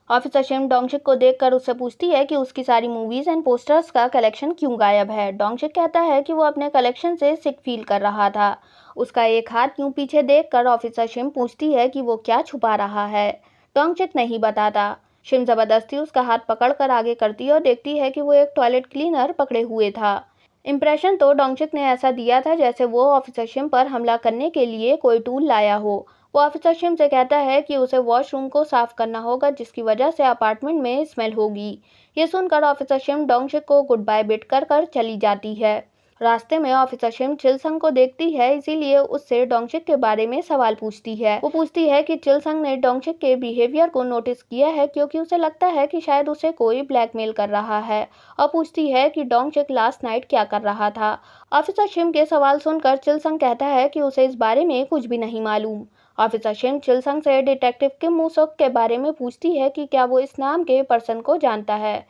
Officer शिम डोंगशिक को देखकर उससे पूछती है कि उसकी सारी मूवीज एंड पोस्टर्स का कलेक्शन क्यों गायब है। डोंगशिक कहता है कि वो अपने कलेक्शन से सिक फील कर रहा था। उसका एक हाथ क्यों पीछे देखकर ऑफिसर शिम पूछती है कि वो क्या छुपा रहा है। डोंगशिक नहीं बताता। शिम जबरदस्ती उसका हाथ पकड़कर आगे करती है और देखती है कि वो एक टॉयलेट क्लीनर पकड़े हुए था। इम्प्रेशन तो डोंगशिक ने ऐसा दिया था जैसे वो ऑफिसर शिम पर हमला करने के लिए कोई टूल लाया हो। वो ऑफिसर शिम से कहता है कि उसे वॉशरूम को साफ करना होगा जिसकी वजह से अपार्टमेंट में स्मेल होगी। ये सुनकर ऑफिसर शिम डोंगशिक को गुड बाय बिट कर चली जाती है। रास्ते में ऑफिसर शिम चिलसंग को देखती है, इसीलिए उससे डोंगशिक के बारे में सवाल पूछती है। वो पूछती है कि चिलसंग ने डोंगशिक के बिहेवियर को नोटिस किया है क्योंकि उसे लगता है कि शायद उसे कोई ब्लैकमेल कर रहा है, और पूछती है कि डोंगशिक लास्ट नाइट क्या कर रहा था। ऑफिसर शिम के सवाल सुनकर चिलसंग कहता है कि उसे इस बारे में कुछ भी नहीं मालूम। ऑफिसर शिम चिलसंग से डिटेक्टिव किम मूसोक के बारे में पूछती है कि क्या वो इस नाम के पर्सन को जानता है,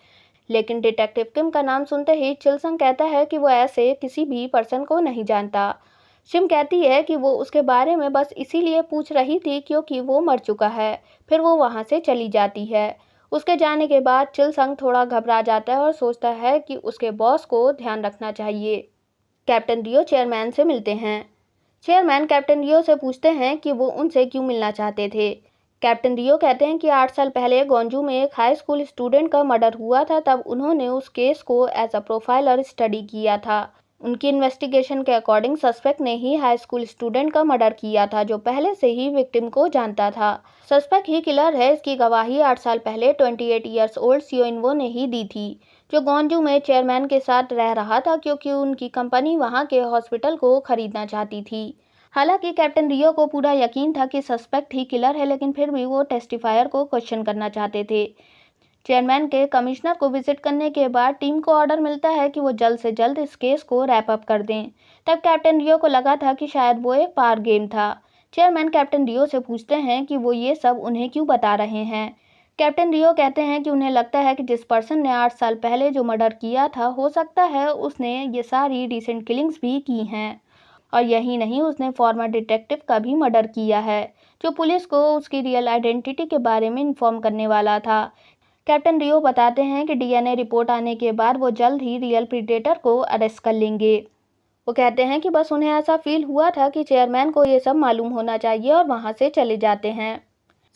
लेकिन डिटेक्टिव किम का नाम सुनते ही चिलसंग कहता है कि वो ऐसे किसी भी पर्सन को नहीं जानता। शिम कहती है कि वो उसके बारे में बस इसीलिए पूछ रही थी क्योंकि वो मर चुका है। फिर वो वहाँ से चली जाती है। उसके जाने के बाद चिलसंग थोड़ा घबरा जाता है और सोचता है कि उसके बॉस को ध्यान रखना चाहिए। कैप्टन रियो चेयरमैन से मिलते हैं। चेयरमैन कैप्टन रियो से पूछते हैं कि वो उनसे क्यों मिलना चाहते थे। कैप्टन रियो कहते हैं कि 8 साल पहले गोंजू में एक हाई स्कूल स्टूडेंट का मर्डर हुआ था, तब उन्होंने उस केस को एज अ प्रोफाइलर स्टडी किया था। उनकी इन्वेस्टिगेशन के अकॉर्डिंग सस्पेक्ट ने ही हाई स्कूल स्टूडेंट का मर्डर किया था, जो पहले से ही विक्टिम को जानता था। सस्पेक्ट ही किलर है, इसकी गवाही 8 साल पहले 28 ईयर्स ओल्ड सियो इनवो ने ही दी थी, जो गोंजू में चेयरमैन के साथ रह रहा था क्योंकि उनकी कंपनी वहां के हॉस्पिटल को खरीदना चाहती थी। हालांकि कैप्टन रियो को पूरा यकीन था कि सस्पेक्ट ही किलर है, लेकिन फिर भी वो टेस्टिफायर को क्वेश्चन करना चाहते थे। चेयरमैन के कमिश्नर को विजिट करने के बाद टीम को ऑर्डर मिलता है कि वो जल्द से जल्द इस केस को रैप अप कर दें। तब कैप्टन रियो को लगा था कि शायद वो एक पावर गेम था। चेयरमैन कैप्टन रियो से पूछते हैं कि वो ये सब उन्हें क्यों बता रहे हैं। कैप्टन रियो कहते हैं कि उन्हें लगता है कि जिस पर्सन ने 8 साल पहले जो मर्डर किया था, हो सकता है उसने ये सारी रिसेंट किलिंग्स भी की हैं। और यही नहीं, उसने फॉर्मर डिटेक्टिव का भी मर्डर किया है, जो पुलिस को उसकी रियल आइडेंटिटी के बारे में इन्फॉर्म करने वाला था। कैप्टन रियो बताते हैं कि डीएनए रिपोर्ट आने के बाद वो जल्द ही रियल प्रीडेटर को अरेस्ट कर लेंगे। वो कहते हैं कि बस उन्हें ऐसा फील हुआ था कि चेयरमैन को ये सब मालूम होना चाहिए, और वहाँ से चले जाते हैं।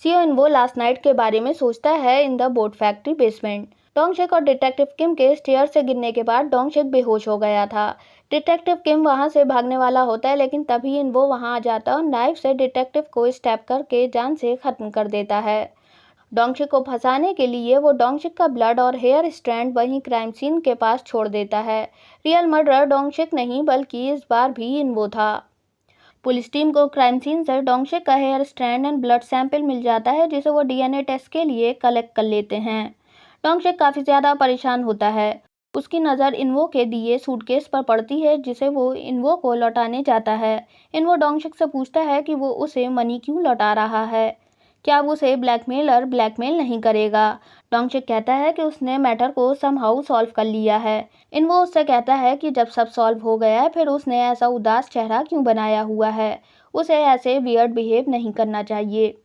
सियो इनवो लास्ट नाइट के बारे में सोचता है in the boat factory basement. Dongshik और डिटेक्टिव किम के स्टेयर से गिरने के बाद डोंगशिक बेहोश हो गया था। डिटेक्टिव किम वहां से भागने वाला होता है, लेकिन तभी इनवो वहां आ जाता है और नाइफ से डिटेक्टिव को स्टैब करके जान से खत्म कर देता है। डोंगशिक को फंसाने के लिए वो डोंगशिक का ब्लड और हेयर स्ट्रैंड वहीं क्राइम सीन के पास छोड़ देता है। रियल मर्डर डोंगशिक नहीं, बल्कि इस बार भी इनवो था। पुलिस टीम को क्राइम सीन से डोंगशिक का hair strand and blood sample मिल जाता है, जिसे वो डीएनए टेस्ट के लिए कलेक्ट कर लेते हैं। डोंगशिक काफ़ी ज़्यादा परेशान होता है। उसकी नज़र इनवो के दिए सूटकेस पर पड़ती है, जिसे वो इनवो को लौटाने जाता है। इनवो डोंगशिक से पूछता है कि वो उसे मनी क्यों लौटा रहा है, क्या वो उसे ब्लैकमेलर ब्लैकमेल नहीं करेगा। डोंगशिक कहता है कि उसने मैटर को समहाउ सॉल्व कर लिया है। इनवो उससे कहता है कि जब सब सॉल्व हो गया है, फिर उसने ऐसा उदास चेहरा क्यों बनाया हुआ है, उसे ऐसे वियर्ड बिहेव नहीं करना चाहिए।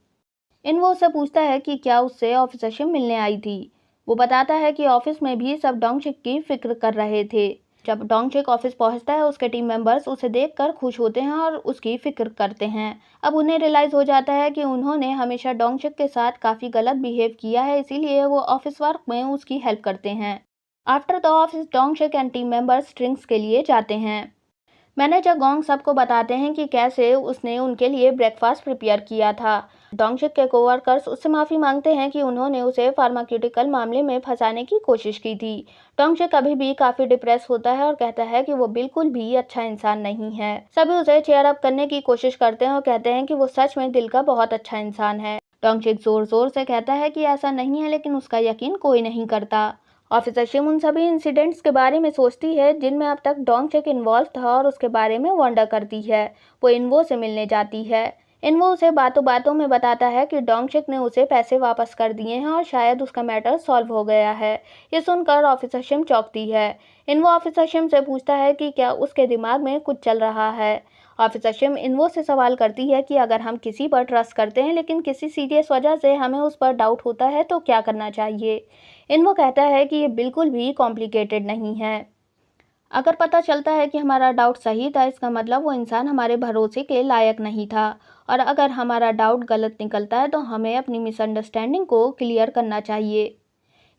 इनवो उससे पूछता है कि क्या उससे ऑफिसर शिम मिलने आई थी। वो बताता है कि ऑफिस में भी सब डोंगशिक की फिक्र कर रहे थे। जब डोंगशिक ऑफिस पहुंचता है, उसके टीम मेंबर्स उसे देखकर खुश होते हैं और उसकी फिक्र करते हैं। अब उन्हें रियलाइज हो जाता है कि उन्होंने हमेशा डोंगशिक के साथ काफ़ी गलत बिहेव किया है, इसीलिए वो ऑफिस वर्क में उसकी हेल्प करते हैं। After the office Dongshik and team members drinks के लिए जाते हैं। मैनेजर गोंग सबको बताते हैं कि कैसे उसने उनके लिए ब्रेकफास्ट प्रिपेयर किया था। डोंगशिक के कोवर्कर्स उससे माफ़ी मांगते हैं कि उन्होंने उसे फार्मास्यूटिकल मामले में फंसाने की कोशिश की थी। डोंगशिक अभी भी काफ़ी डिप्रेस होता है और कहता है कि वो बिल्कुल भी अच्छा इंसान नहीं है। सभी उसे चेयर अप करने की कोशिश करते हैं और कहते हैं कि वो सच में दिल का बहुत अच्छा इंसान है। डोंगशिक जोर जोर से कहता है कि ऐसा नहीं है, लेकिन उसका यकीन कोई नहीं करता। ऑफिसर शिम उन सभी इंसिडेंट्स के बारे में सोचती है जिनमें अब तक डोंगशिक इन्वॉल्व था, और उसके बारे में वंडर करती है। वो इनवो से मिलने जाती है। इनवो उसे बातों बातों में बताता है कि डोंगशिक ने उसे पैसे वापस कर दिए हैं और शायद उसका मैटर सॉल्व हो गया है। ये सुनकर ऑफिसर शिम चौंकती है। इनवो ऑफिसर शिम से पूछता है कि क्या उसके दिमाग में कुछ चल रहा है। ऑफिसर शिम इनवो से सवाल करती है कि अगर हम किसी पर ट्रस्ट करते हैं लेकिन किसी सीरियस वजह से हमें उस पर डाउट होता है तो क्या करना चाहिए। इनवो कहता है कि ये बिल्कुल भी कॉम्प्लिकेटेड नहीं है। अगर पता चलता है कि हमारा डाउट सही था, इसका मतलब वो इंसान हमारे भरोसे के लायक नहीं था। और अगर हमारा डाउट गलत निकलता है तो हमें अपनी मिसअंडरस्टैंडिंग को क्लियर करना चाहिए।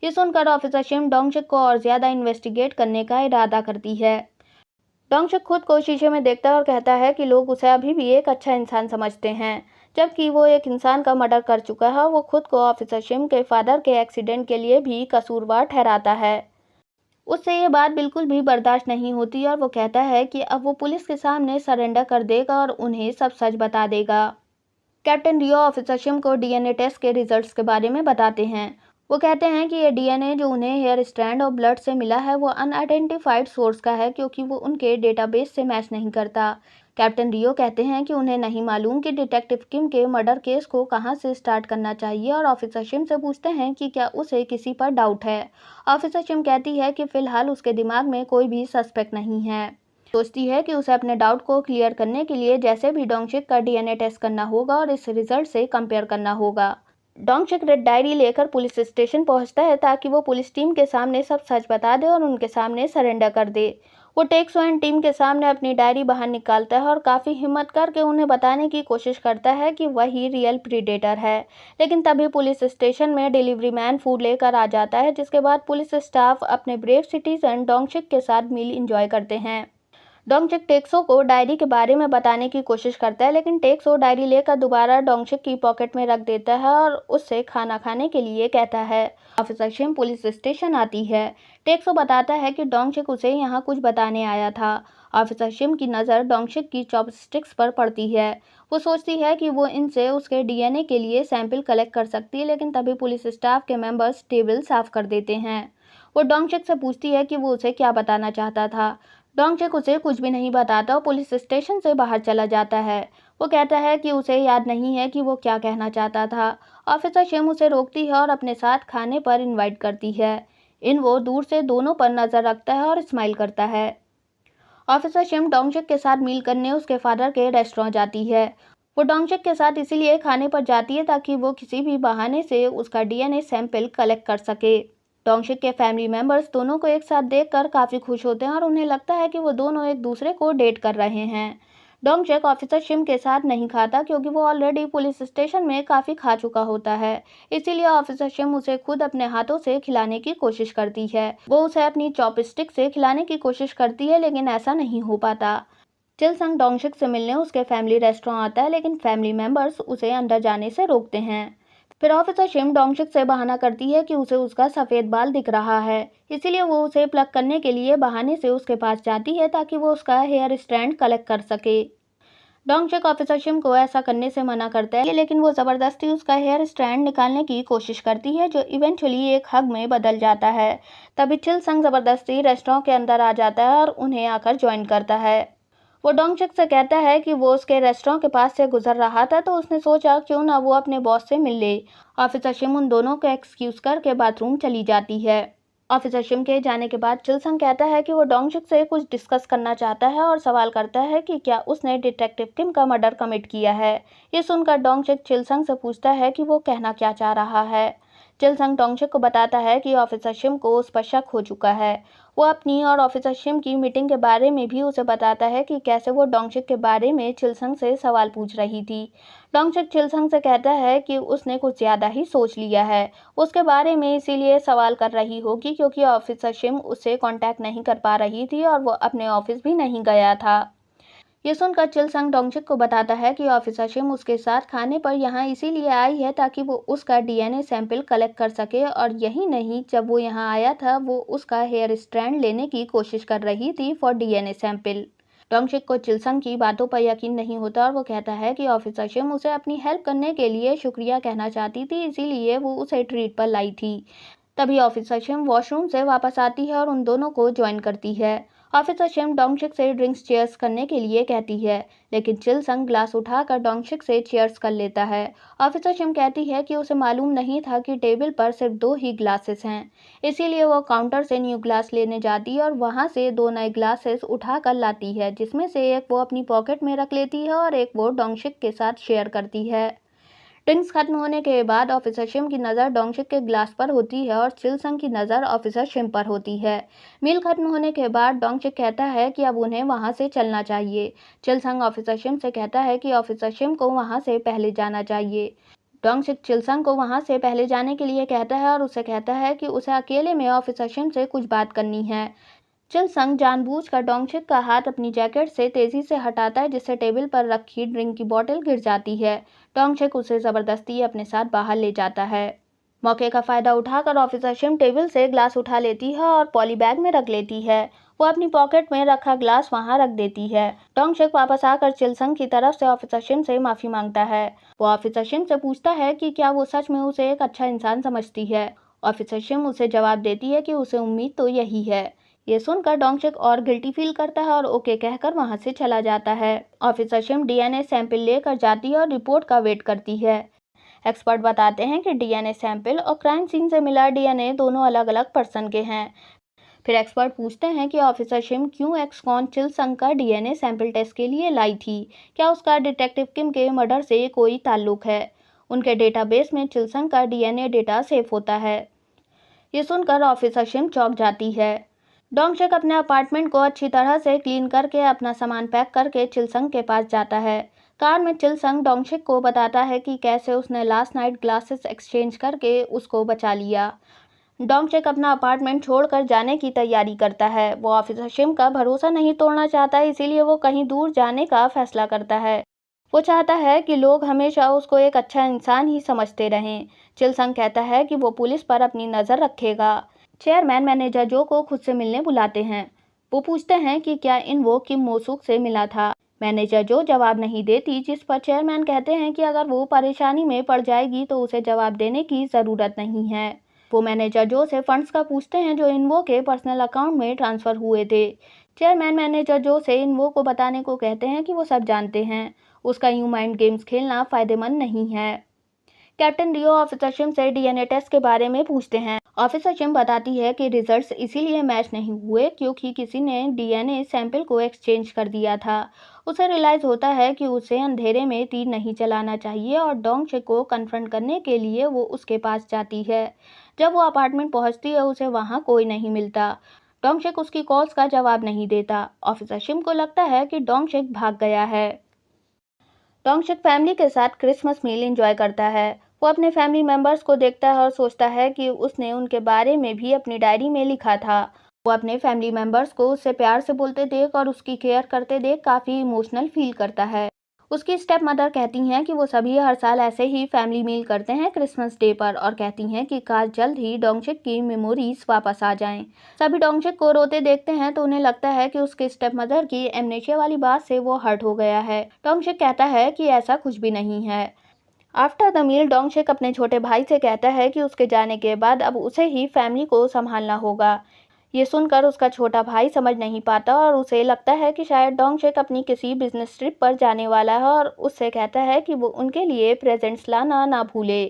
ये सुनकर ऑफिसर शिम डोंगशिक को और ज़्यादा इन्वेस्टिगेट करने का इरादा करती है। डोंगशिक खुद को शीशे में देखता है और कहता है कि लोग उसे अभी भी एक अच्छा इंसान समझते हैं, जबकि वो एक इंसान का मर्डर कर चुका है। वो खुद को ऑफिसर शिम के फादर के एक्सीडेंट के लिए भी कसूरवार ठहराता है। उससे ये बात बिल्कुल भी बर्दाश्त नहीं होती और वो कहता है कि अब वो पुलिस के सामने सरेंडर कर देगा और उन्हें सब सच बता देगा। कैप्टन रियो ऑफिसर शिम को डीएनए टेस्ट के रिजल्ट्स के बारे में बताते हैं। वो कहते हैं कि ये डीएनए जो उन्हें हेयर स्ट्रैंड और ब्लड से मिला है वो अनआइडेंटिफाइड सोर्स का है, क्योंकि वो उनके डेटाबेस से मैच नहीं करता। कैप्टन रियो कहते हैं कि उन्हें नहीं मालूम कि डिटेक्टिव किम के मर्डर केस को कहां से स्टार्ट करना चाहिए और ऑफिसर शिम से पूछते हैं कि क्या उसे किसी पर डाउट है। ऑफिसर शिम कहती है कि फिलहाल उसके दिमाग में कोई भी सस्पेक्ट नहीं है। सोचती है कि उसे अपने डाउट को क्लियर करने के लिए जैसे भी डोंगशिक का डीएनए टेस्ट करना होगा और इस रिजल्ट से कंपेयर करना होगा। डोंगशिक रेड डायरी लेकर पुलिस स्टेशन पहुंचता है ताकि वो पुलिस टीम के सामने सब सच बता दे और उनके सामने सरेंडर कर दे। वो टेक्सो एंड टीम के सामने अपनी डायरी बाहर निकालता है और काफ़ी हिम्मत करके उन्हें बताने की कोशिश करता है कि वही रियल प्रीडेटर है। लेकिन तभी पुलिस स्टेशन में डिलीवरी मैन फूड लेकर आ जाता है, जिसके बाद पुलिस स्टाफ अपने ब्रेव सिटीजन डोंगशिक के साथ मील एंजॉय करते हैं। डोंगशिक टेक्सो को डायरी के बारे में बताने की कोशिश करता है, लेकिन टेक्सो डायरी लेकर दोबारा डोंगशिक की पॉकेट में रख देता है और उससे खाना खाने के लिए कहता है। ऑफिसर शिम पुलिस स्टेशन आती है। टेक्सो बताता है कि डोंगशिक उसे यहाँ कुछ बताने आया था। ऑफिसर शिम की नज़र डोंगशिक की चॉपस्टिक्स पर पड़ती है। वो सोचती है कि वो इनसे उसके डीएनए के लिए सैंपल कलेक्ट कर सकती है, लेकिन तभी पुलिस स्टाफ के मेंबर्स टेबल साफ कर देते हैं। वो डोंगशिक से पूछती है कि वो उसे क्या बताना चाहता था। डोंगशिक उसे कुछ भी नहीं बताता और पुलिस स्टेशन से बाहर चला जाता है। वो कहता है कि उसे याद नहीं है कि वो क्या कहना चाहता था। ऑफिसर शिम उसे रोकती है और अपने साथ खाने पर इनवाइट करती है। वो दूर से दोनों पर नज़र रखता है और स्माइल करता है। ऑफिसर शिम डोंगशिक के साथ मील करने उसके फादर के रेस्टोरेंट जाती है। वो डोंगशिक के साथ इसीलिए खाने पर जाती है ताकि वो किसी भी बहाने से उसका डीएनए सैंपल कलेक्ट कर सके। डोंगशिक के फैमिली मेंबर्स दोनों को एक साथ देखकर काफ़ी खुश होते हैं और उन्हें लगता है कि वो दोनों एक दूसरे को डेट कर रहे हैं। डोंगशिक ऑफिसर शिम के साथ नहीं खाता क्योंकि वो ऑलरेडी पुलिस स्टेशन में काफ़ी खा चुका होता है। इसीलिए ऑफिसर शिम उसे खुद अपने हाथों से खिलाने की कोशिश करती है। वो उसे अपनी चॉपस्टिक से खिलाने की कोशिश करती है, लेकिन ऐसा नहीं हो पाता। चिल संग डोंगशिक से मिलने उसके फैमिली रेस्टोरेंट आता है, लेकिन फैमिली मेंबर्स उसे अंदर जाने से रोकते हैं। फिर ऑफिसर शिम डोंगशिक से बहाना करती है कि उसे उसका सफ़ेद बाल दिख रहा है, इसीलिए वो उसे प्लग करने के लिए बहाने से उसके पास जाती है ताकि वो उसका हेयर स्ट्रैंड कलेक्ट कर सके। डोंगशिक ऑफिसर शिम को ऐसा करने से मना करता है, लेकिन वो ज़बरदस्ती उसका हेयर स्ट्रैंड निकालने की कोशिश करती है, जो इवेंचुअली एक हग में बदल जाता है। तभी चिल संग ज़बरदस्ती रेस्टोरेंट के अंदर आ जाता है और उन्हें आकर ज्वाइन करता है। वो डोंगशिक से कहता है कि वो उसके रेस्टोरेंट के पास से गुजर रहा था तो उसने सोचा क्यों ना वो अपने बॉस से मिल ले। ऑफिसर शिम उन दोनों को एक्सक्यूज करके बाथरूम चली जाती है। ऑफिसर शिम के जाने के बाद चिल संग कहता है कि वो डोंगशिक से कुछ डिस्कस करना चाहता है और सवाल करता है कि क्या उसने डिटेक्टिव किम का मर्डर कमिट किया है। ये सुनकर डोंगशिक चिल संग से पूछता है कि वो कहना क्या चाह रहा है। चिल संग डोंगशिक को बताता है कि ऑफिसर शिम को उस पर शक हो चुका है। वो अपनी और ऑफिसर शिम की मीटिंग के बारे में भी उसे बताता है कि कैसे वो डोंगशिक के बारे में चिल संग से सवाल पूछ रही थी। डोंगशिक चिल संग से कहता है कि उसने कुछ ज़्यादा ही सोच लिया है, उसके बारे में इसीलिए सवाल कर रही होगी क्योंकि ऑफिसर शिम उससे कांटेक्ट नहीं कर पा रही थी और वो अपने ऑफिस भी नहीं गया था। ये सुनकर चिल संग डोंगशिक को बताता है कि ऑफिसर शिम उसके साथ खाने पर यहाँ इसीलिए आई है ताकि वो उसका डीएनए सैंपल कलेक्ट कर सके, और यही नहीं, जब वो यहाँ आया था वो उसका हेयर स्ट्रैंड लेने की कोशिश कर रही थी फॉर डीएनए सैंपल। डोंगशिक को चिल संग की बातों पर यकीन नहीं होता और वो कहता है कि ऑफिसर शिम उसे अपनी हेल्प करने के लिए शुक्रिया कहना चाहती थी, इसीलिए वो उसे ट्रीट पर लाई थी। तभी ऑफिसर शिम वॉशरूम से वापस आती है और उन दोनों को ज्वाइन करती है। ऑफिसर शिम डोंगशिक से ड्रिंक्स चेयर्स करने के लिए कहती है, लेकिन चिल संग ग्लास उठाकर डोंगशिक से चेयर्स कर लेता है। ऑफिसर शिम कहती है कि उसे मालूम नहीं था कि टेबल पर सिर्फ 2 ही ग्लासेस हैं, इसीलिए वो काउंटर से न्यू ग्लास लेने जाती है और वहां से 2 नए ग्लासेस उठाकर लाती है, जिसमें से एक वो अपनी पॉकेट में रख लेती है और एक वो डोंगशिक के साथ शेयर करती है। ड्रिंक्स खत्म होने के बाद ऑफिसर शिम की नज़र डोंगशिक के ग्लास पर होती है और चिलसंग की नज़र ऑफिसर शिम पर होती है। मील खत्म होने के बाद डोंगशिक कहता है कि अब उन्हें वहां से चलना चाहिए। चिलसंग ऑफिसर शिम से कहता है कि ऑफिसर शिम को वहां से पहले जाना चाहिए। डोंगशिक चिलसंग को वहां से पहले जाने के लिए कहता है और उसे कहता है कि उसे अकेले में ऑफिसर शिम से कुछ बात करनी है। चिलसंग जानबूझकर डोंगशिक का हाथ अपनी जैकेट से तेजी से हटाता है, जिससे टेबल पर रखी ड्रिंक की बोतल गिर जाती है। डोंगशिक उसे जबरदस्ती अपने साथ बाहर ले जाता है। मौके का फायदा उठाकर ऑफिसर शिम टेबल से ग्लास उठा लेती है और पॉली बैग में रख लेती है। वो अपनी पॉकेट में रखा ग्लास वहां रख देती है। डोंगशिक वापस आकर चिलसंग की तरफ से ऑफिसर शिम से माफी मांगता है। वो ऑफिसर शिम से पूछता है कि क्या वो सच में उसे एक अच्छा इंसान समझती है। ऑफिसर शिम उसे जवाब देती है कि उसे उम्मीद तो यही है। ये सुनकर डोंगशिक और गिल्टी फील करता है और ओके कहकर वहां से चला जाता है। ऑफिसर शिम डीएनए सैंपल लेकर जाती है और रिपोर्ट का वेट करती है। एक्सपर्ट बताते हैं कि डीएनए सैंपल और क्राइम सीन से मिला डीएनए दोनों अलग अलग पर्सन के हैं। फिर एक्सपर्ट पूछते हैं कि ऑफिसर शिम क्यों एक्स-कॉन चिलसंग का डीएनए सैंपल टेस्ट के लिए लाई थी। क्या उसका डिटेक्टिव किम के मर्डर से कोई ताल्लुक है। उनके डेटाबेस में चिलसंग का डीएनए डेटा सेव होता है। ये सुनकर ऑफिसर शिम चौंक जाती है। डोंगशिक अपने अपार्टमेंट को अच्छी तरह से क्लीन करके अपना सामान पैक करके चिलसंग के पास जाता है। कार में चिलसंग डोंगशिक को बताता है कि कैसे उसने लास्ट नाइट ग्लासेस एक्सचेंज करके उसको बचा लिया। डोंगशिक अपना अपार्टमेंट छोड़कर जाने की तैयारी करता है। वो ऑफिसर शिम का भरोसा नहीं तोड़ना चाहता, इसीलिए वो कहीं दूर जाने का फैसला करता है। वो चाहता है कि लोग हमेशा उसको एक अच्छा इंसान ही समझते रहें। चिलसंग कहता है कि वो पुलिस पर अपनी नज़र रखेगा। चेयरमैन मैनेजर जो को खुद से मिलने बुलाते हैं। वो पूछते हैं कि क्या वो किम मोसूक से मिला था। मैनेजर जो जवाब नहीं देती, जिस पर चेयरमैन कहते हैं कि अगर वो परेशानी में पड़ जाएगी तो उसे जवाब देने की ज़रूरत नहीं है। वो मैनेजर जो से फंड्स का पूछते हैं जो इनवो के पर्सनल अकाउंट में ट्रांसफ़र हुए थे। चेयरमैन मैनेजर जो से इनवो को बताने को कहते हैं कि वो सब जानते हैं, उसका यूं माइंड गेम्स खेलना फ़ायदेमंद नहीं है। कैप्टन रियो ऑफिसर शिम से डीएनए टेस्ट के बारे में पूछते हैं। ऑफिसर शिम बताती है कि रिजल्ट्स इसीलिए मैच नहीं हुए क्योंकि किसी ने डीएनए सैंपल को एक्सचेंज कर दिया था। उसे रियलाइज़ होता है कि उसे अंधेरे में तीर नहीं चलाना चाहिए और डोंगशिक को कन्फ्रंट करने के लिए वो उसके पास जाती है। जब वो अपार्टमेंट पहुंचती है उसे वहां कोई नहीं मिलता। डोंगशिक उसकी कॉल्स का जवाब नहीं देता। ऑफिसर शिम को लगता है कि डोंगशिक भाग गया है। डोंगशिक फैमिली के साथ क्रिसमस मील एंजॉय करता है। वो अपने फैमिली मेंबर्स को देखता है और सोचता है कि उसने उनके बारे में भी अपनी डायरी में लिखा था। वो अपने फैमिली मेंबर्स को उससे प्यार से बोलते देख और उसकी केयर करते देख काफ़ी इमोशनल फील करता है। उसकी स्टेप मदर कहती हैं कि वो सभी हर साल ऐसे ही फैमिली मील करते हैं क्रिसमस डे पर और कहती हैं कि काश जल्द ही डोंगशिक की मेमोरीज वापस आ जाएं। सभी डोंगशिक को रोते देखते हैं तो उन्हें लगता है कि उसके स्टेप मदर की एमनेशिया वाली बात से वो हर्ट हो गया है। डोंगशिक कहता है कि ऐसा कुछ भी नहीं है। आफ्टर द मील डोंगशिक अपने छोटे भाई से कहता है कि उसके जाने के बाद अब उसे ही फैमिली को संभालना होगा। ये सुनकर उसका छोटा भाई समझ नहीं पाता और उसे लगता है कि शायद डोंगशिक अपनी किसी बिजनेस ट्रिप पर जाने वाला है और उससे कहता है कि वो उनके लिए प्रेजेंट्स लाना ना भूले।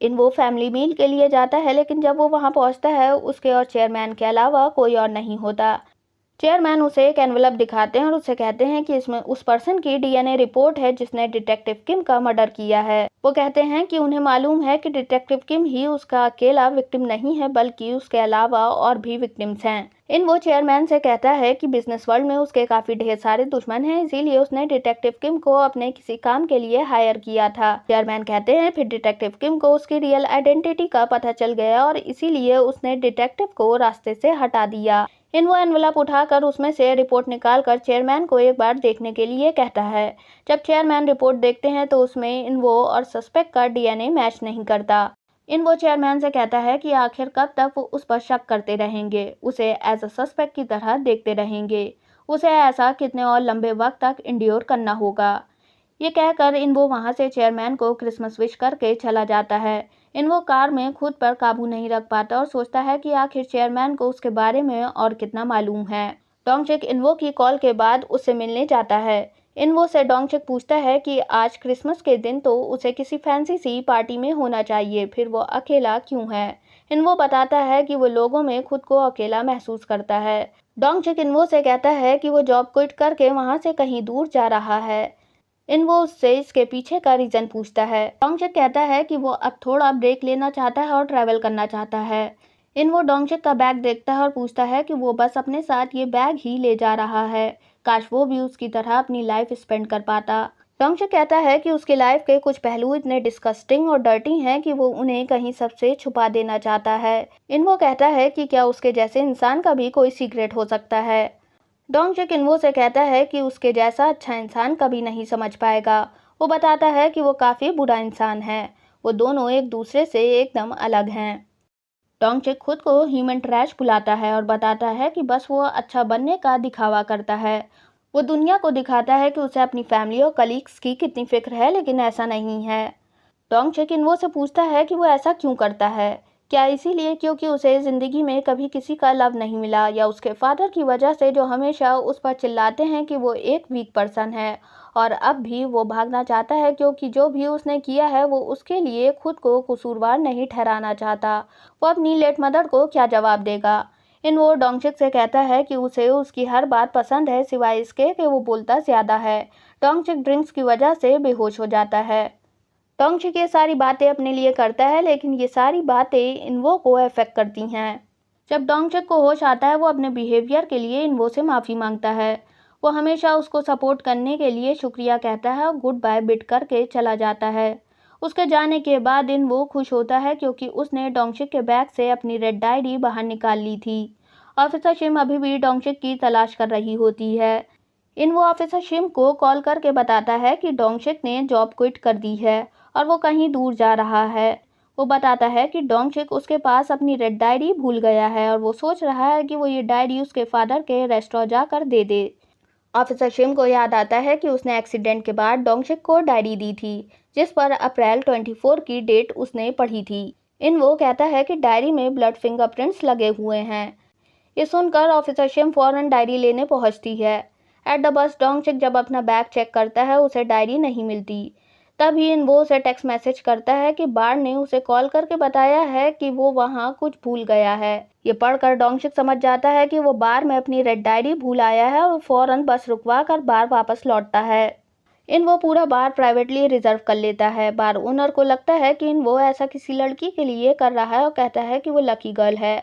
वो फैमिली मील के लिए जाता है, लेकिन जब वो वहां पहुंचता है उसके और चेयरमैन के अलावा कोई और नहीं होता। चेयरमैन उसे एक एनवलप दिखाते हैं और उससे कहते हैं कि इसमें उस पर्सन की डीएनए रिपोर्ट है जिसने डिटेक्टिव किम का मर्डर किया है। वो कहते हैं कि उन्हें मालूम है कि डिटेक्टिव किम ही उसका अकेला विक्टिम नहीं है, बल्कि उसके अलावा और भी विक्टिम्स हैं। वो चेयरमैन से कहता है कि बिजनेस वर्ल्ड में उसके काफी ढेर सारे दुश्मन हैं, इसीलिए उसने डिटेक्टिव किम को अपने किसी काम के लिए हायर किया था। चेयरमैन कहते हैं फिर डिटेक्टिव किम को उसकी रियल आइडेंटिटी का पता चल गया और इसीलिए उसने डिटेक्टिव को रास्ते से हटा दिया। वो एनवलप उठाकर उसमें से रिपोर्ट निकालकर चेयरमैन को एक बार देखने के लिए कहता है। जब चेयरमैन रिपोर्ट देखते हैं तो उसमें वो और सस्पेक्ट का डीएनए मैच नहीं करता। वो चेयरमैन से कहता है कि आखिर कब तक वो उस पर शक करते रहेंगे, उसे एज अ सस्पेक्ट की तरह देखते रहेंगे। उसे ऐसा कितने और लंबे वक्त तक इंड्योर करना होगा। ये कहकर वो वहां से चेयरमैन को क्रिसमस विश करके चला जाता है। वो कार में खुद पर काबू नहीं रख पाता और सोचता है कि आखिर चेयरमैन को उसके बारे में और कितना मालूम है। डोंगशिक इनवो की कॉल के बाद उससे मिलने जाता है। इनवो से डोंगशिक पूछता है कि आज क्रिसमस के दिन तो उसे किसी फैंसी सी पार्टी में होना चाहिए, फिर वो अकेला क्यों है। इनवो बताता है कि वो लोगों में खुद को अकेला महसूस करता है। डोंगशिक इनवो से कहता है कि वो जॉब क्विट करके वहाँ से कहीं दूर जा रहा है। इनवो उससे इसके पीछे का रीज़न पूछता है। डोंगशिक कहता है कि वो अब थोड़ा ब्रेक लेना चाहता है और ट्रैवल करना चाहता है। इनवो डोंगशिक का बैग देखता है और पूछता है कि वो बस अपने साथ ये बैग ही ले जा रहा है, काश वो भी उसकी तरह अपनी लाइफ स्पेंड कर पाता। डोंगशिक कहता है कि उसकी लाइफ के कुछ पहलू इतने डिस्गस्टिंग और डर्टी हैं कि वो उन्हें कहीं सबसे छुपा देना चाहता है। इनवो कहता है कि क्या उसके जैसे इंसान का भी कोई सीक्रेट हो सकता है। डोंगशिक इनवो से कहता है कि उसके जैसा अच्छा इंसान कभी नहीं समझ पाएगा। वो बताता है कि वो काफ़ी बुरा इंसान है। वो दोनों एक दूसरे से एकदम अलग हैं। डोंगशिक खुद को ह्यूमन ट्रैश बुलाता है और बताता है कि बस वो अच्छा बनने का दिखावा करता है। वो दुनिया को दिखाता है कि उसे अपनी फैमिली और कलीग्स की कितनी फिक्र है, लेकिन ऐसा नहीं है। डोंगशिक इनवो से पूछता है कि वो ऐसा क्यों करता है। क्या इसीलिए क्योंकि उसे ज़िंदगी में कभी किसी का लव नहीं मिला, या उसके फादर की वजह से जो हमेशा उस पर चिल्लाते हैं कि वो एक वीक पर्सन है और अब भी वो भागना चाहता है क्योंकि जो भी उसने किया है वो उसके लिए खुद को कसूरवार नहीं ठहराना चाहता। वो अपनी लेट मदर को क्या जवाब देगा। इनवो डोंगशिक से कहता है कि उसे उसकी हर बात पसंद है सिवाय इसके कि वो बोलता ज़्यादा है। डोंगशिक ड्रिंक्स की वजह से बेहोश हो जाता है। डोंगशिक ये सारी बातें अपने लिए करता है, लेकिन ये सारी बातें इनवो को अफेक्ट करती हैं। जब डोंगशिक को होश आता है वो अपने बिहेवियर के लिए इनवो से माफ़ी मांगता है। वो हमेशा उसको सपोर्ट करने के लिए शुक्रिया कहता है और गुड बाय बिट करके चला जाता है। उसके जाने के बाद इनवो खुश होता है क्योंकि उसने डोंगशिक के बैग से अपनी रेड डायरी बाहर निकाल ली थी। ऑफिसर शिम अभी भी डोंगशिक की तलाश कर रही होती है। इनवो ऑफिसर शिम को कॉल करके बताता है कि डोंगशिक ने जॉब क्विट कर दी है और वो कहीं दूर जा रहा है। वो बताता है कि डोंगशिक उसके पास अपनी रेड डायरी भूल गया है और वो सोच रहा है कि वो ये डायरी उसके फादर के रेस्टोरेंट जाकर दे दे। ऑफिसर शिम को याद आता है कि उसने एक्सीडेंट के बाद डोंगशिक को डायरी दी थी, जिस पर अप्रैल 24 की डेट उसने पढ़ी थी। इनवो कहता है कि डायरी में ब्लड फिंगरप्रिंट्स लगे हुए हैं। ये सुनकर ऑफिसर शिम फौरन डायरी लेने पहुंचती है। एट द बस डोंगशिक जब अपना बैग चेक करता है उसे डायरी नहीं मिलती। तभी इनवो उसे टेक्स्ट मैसेज करता है कि बार ने उसे कॉल करके बताया है कि वो वहाँ कुछ भूल गया है। ये पढ़कर डोंगशिक समझ जाता है कि वो बार में अपनी रेड डायरी भूल आया है और फौरन बस रुकवा कर बार वापस लौटता है। इनवो पूरा बार प्राइवेटली रिजर्व कर लेता है। बार ओनर को लगता है कि इनवो ऐसा किसी लड़की के लिए कर रहा है और कहता है कि वो लकी गर्ल है।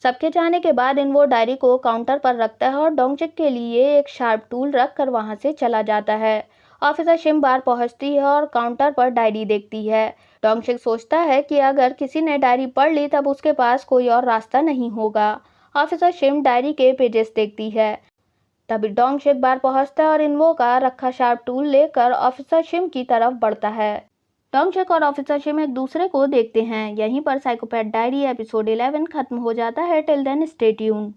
सबके जाने के बाद इनवो डायरी को काउंटर पर रखता है और डोंगशिक के लिए एक शार्प टूल रख कर वहाँ से चला जाता है। ऑफिसर शिम बार पहुंचती है और काउंटर पर डायरी देखती है। डोंगशिक सोचता है कि अगर किसी ने डायरी पढ़ ली तब उसके पास कोई और रास्ता नहीं होगा। ऑफिसर शिम डायरी के पेजेस देखती है। तभी डोंगशिक बार पहुंचता है और इनवो का रखा शार्प टूल लेकर ऑफिसर शिम की तरफ बढ़ता है। डोंगशिक और ऑफिसर शिम एक दूसरे को देखते हैं। यहीं पर साइकोपैथ डायरी एपिसोड 11 खत्म हो जाता है। Till then stay tuned.